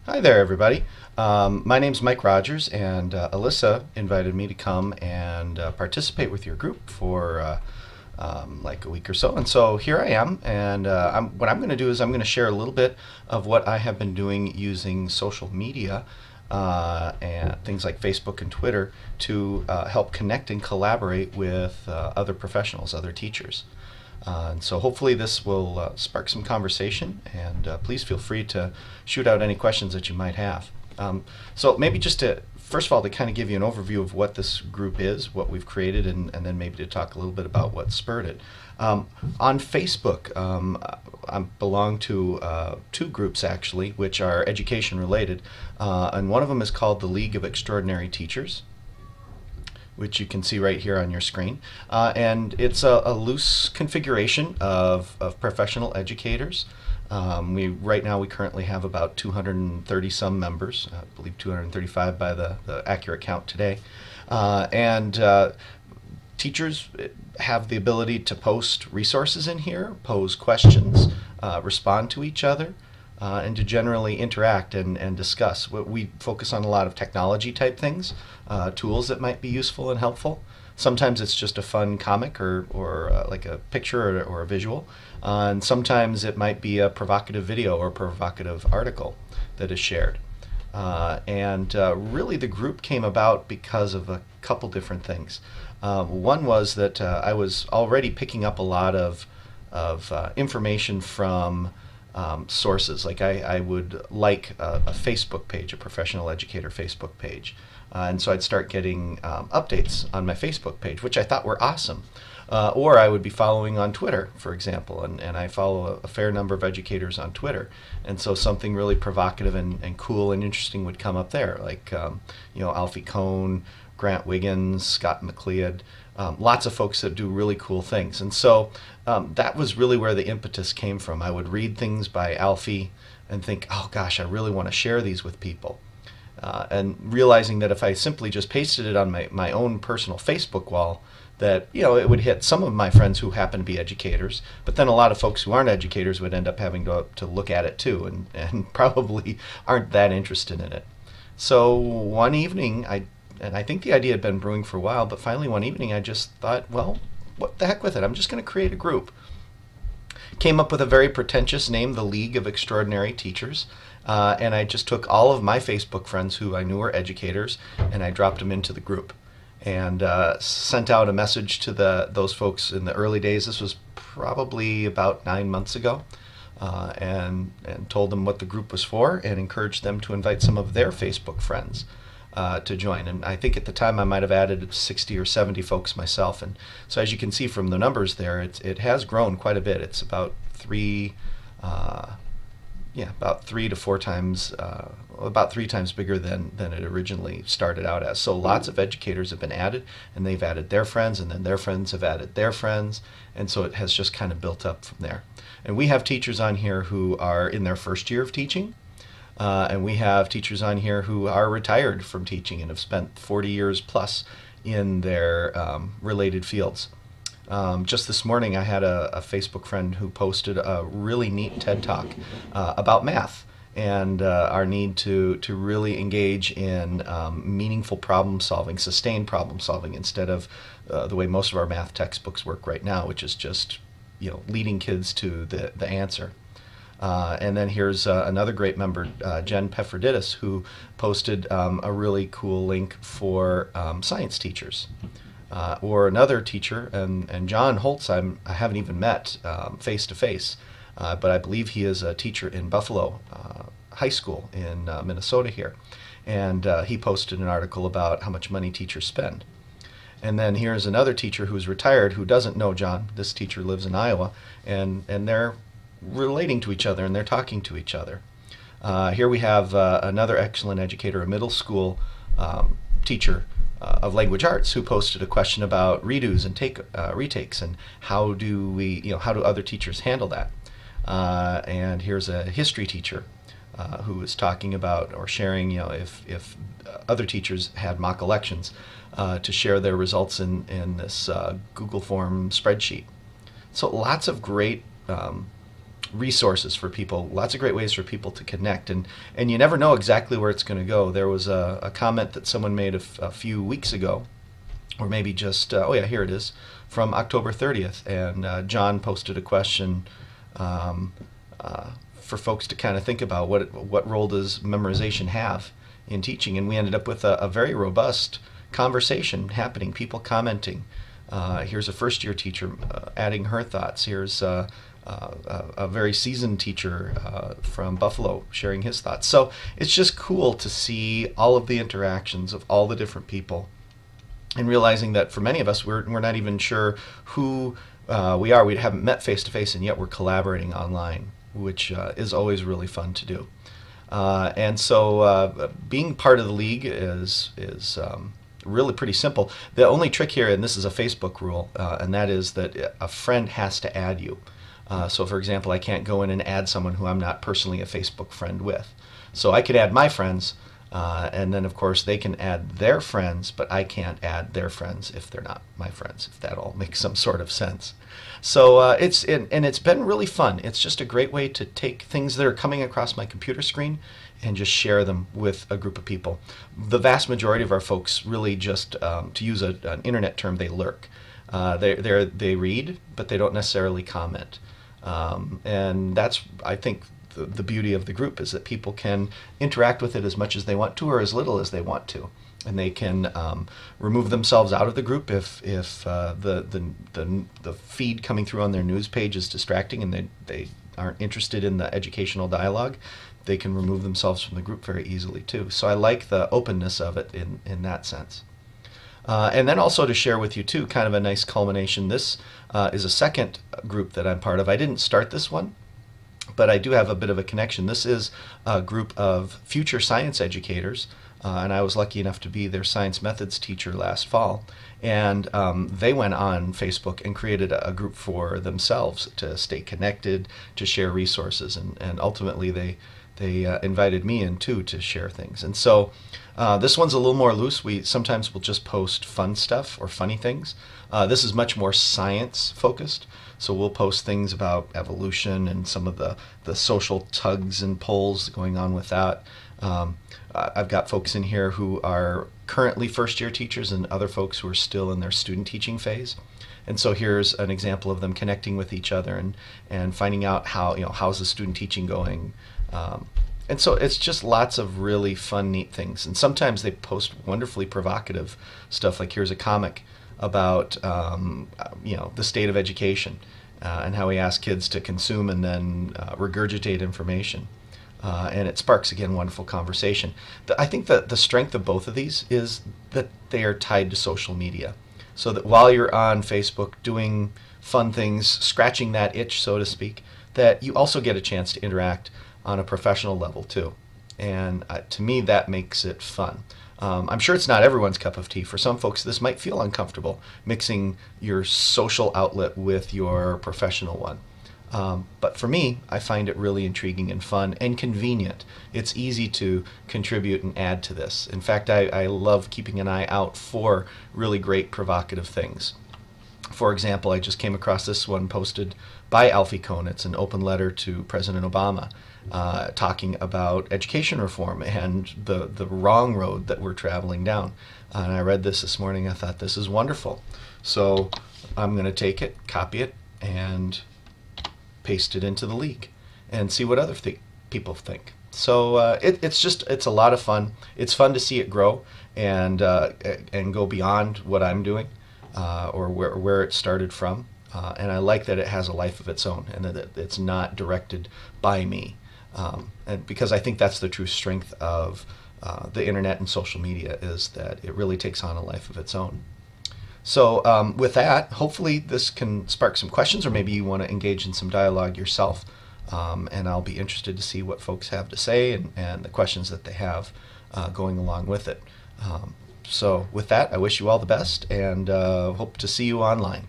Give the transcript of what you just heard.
Hi there, everybody. My name's Mike Rogers, and Alyssa invited me to come and participate with your group for like a week or so. And so here I am, and what I'm going to do is I'm going to share a little bit of what I have been doing using social media and things like Facebook and Twitter to help connect and collaborate with other professionals, other teachers. And so hopefully this will spark some conversation, and please feel free to shoot out any questions that you might have. So maybe just to, first of all, to kind of give you an overview of what this group is, what we've created, and then maybe to talk a little bit about what spurred it. On Facebook, I belong to two groups actually, which are education related, and one of them is called the League of Extraordinary Teachers, which you can see right here on your screen. And it's a loose configuration of professional educators. Right now we currently have about 230 some members, I believe 235 by the accurate count today. And teachers have the ability to post resources in here, pose questions, respond to each other, and to generally interact and discuss. We focus on a lot of technology type things, tools that might be useful and helpful. Sometimes it's just a fun comic or like a picture or a visual. And sometimes it might be a provocative video or provocative article that is shared. Really the group came about because of a couple different things. One was that I was already picking up a lot of information from sources. Like I would like a Facebook page, a professional educator Facebook page. And so I'd start getting updates on my Facebook page, which I thought were awesome. Or I would be following on Twitter, for example, and I follow a fair number of educators on Twitter. And so something really provocative and cool and interesting would come up there, like Alfie Kohn, Grant Wiggins, Scott McLeod, lots of folks that do really cool things. And so that was really where the impetus came from. I would read things by Alfie and think, oh gosh, I really want to share these with people. And realizing that if I simply just pasted it on my own personal Facebook wall, that it would hit some of my friends who happen to be educators, but then a lot of folks who aren't educators would end up having to look at it too, and probably aren't that interested in it. So one evening, I think the idea had been brewing for a while, but finally one evening I just thought, well, what the heck with it? I'm just going to create a group. Came up with a very pretentious name, the League of Extraordinary Teachers. And I just took all of my Facebook friends who I knew were educators, and I dropped them into the group, and sent out a message to those folks in the early days. This was probably about 9 months ago, and told them what the group was for, and encouraged them to invite some of their Facebook friends to join. And I think at the time I might have added 60 or 70 folks myself. And so as you can see from the numbers there, it has grown quite a bit. It's about about 3 to 4 times, about 3 times bigger than it originally started out as. So lots of educators have been added, and they've added their friends, and then their friends have added their friends, and so it has just kind of built up from there. And we have teachers on here who are in their first year of teaching, and we have teachers on here who are retired from teaching and have spent 40 years plus in their related fields. Just this morning I had a Facebook friend who posted a really neat TED Talk about math and our need to really engage in meaningful problem solving, sustained problem solving, instead of the way most of our math textbooks work right now, which is just leading kids to the answer. And then here's another great member, Jen Pefferdidis, who posted a really cool link for science teachers. Or another teacher, and John Holtz I haven't even met face to face, but I believe he is a teacher in Buffalo High School in Minnesota here. And he posted an article about how much money teachers spend. And then here's another teacher who's retired who doesn't know John. This teacher lives in Iowa, and they're relating to each other, and they're talking to each other. Here we have another excellent educator, a middle school teacher of language arts, who posted a question about redos and retakes, and how do other teachers handle that? And here's a history teacher who is talking about or sharing, if other teachers had mock elections, to share their results in this Google form spreadsheet. So lots of great resources for people, lots of great ways for people to connect, and you never know exactly where it's going to go. There was a comment that someone made a few weeks ago, or maybe just, oh yeah, here it is, from October 30th, and John posted a question um, for folks to kind of think about what role does memorization have in teaching, and we ended up with a very robust conversation happening, people commenting. Here's a first year teacher adding her thoughts. Here's a very seasoned teacher from Buffalo sharing his thoughts. So it's just cool to see all of the interactions of all the different people, and realizing that for many of us, we're not even sure who we are. We haven't met face to face, and yet we're collaborating online, which is always really fun to do. And so being part of the league is really pretty simple. The only trick here, and this is a Facebook rule, and that is that a friend has to add you. So for example, I can't go in and add someone who I'm not personally a Facebook friend with. So I could add my friends, and then of course they can add their friends, but I can't add their friends if they're not my friends, if that all makes some sort of sense. So it's been really fun. It's just a great way to take things that are coming across my computer screen and just share them with a group of people. The vast majority of our folks really just, to use an internet term, they lurk. They read, but they don't necessarily comment. And that's, I think, the beauty of the group, is that people can interact with it as much as they want to, or as little as they want to. And they can remove themselves out of the group if the feed coming through on their news page is distracting and they aren't interested in the educational dialogue. They can remove themselves from the group very easily too. So I like the openness of it in that sense. And then also to share with you too, kind of a nice culmination. This is a second group that I'm part of. I didn't start this one, but I do have a bit of a connection. This is a group of future science educators, and I was lucky enough to be their science methods teacher last fall. And they went on Facebook and created a group for themselves to stay connected, to share resources, and ultimately they invited me in too to share things. And so this one's a little more loose. We sometimes will just post fun stuff or funny things. This is much more science focused. So we'll post things about evolution and some of the social tugs and pulls going on with that. I've got folks in here who are currently first year teachers and other folks who are still in their student teaching phase. And so here's an example of them connecting with each other and finding out how's the student teaching going. And so it's just lots of really fun, neat things. And sometimes they post wonderfully provocative stuff, like here's a comic about the state of education and how we ask kids to consume and then regurgitate information. And it sparks, again, wonderful conversation. I think that the strength of both of these is that they are tied to social media. So that while you're on Facebook doing fun things, scratching that itch, so to speak, that you also get a chance to interact on a professional level too. And to me, that makes it fun. I'm sure it's not everyone's cup of tea. For some folks, this might feel uncomfortable, mixing your social outlet with your professional one. But for me, I find it really intriguing and fun and convenient. It's easy to contribute and add to this. In fact, I love keeping an eye out for really great provocative things. For example, I just came across this one posted by Alfie Kohn. It's an open letter to President Obama talking about education reform and the wrong road that we're traveling down. And I read this morning. I thought, this is wonderful. So I'm going to take it, copy it, and paste it into the league and see what other people think. So it's a lot of fun. It's fun to see it grow and go beyond what I'm doing or where it started from. And I like that it has a life of its own and that it's not directed by me. And because I think that's the true strength of the internet and social media, is that it really takes on a life of its own. So with that, hopefully this can spark some questions, or maybe you want to engage in some dialogue yourself. And I'll be interested to see what folks have to say and the questions that they have going along with it. So with that, I wish you all the best and hope to see you online.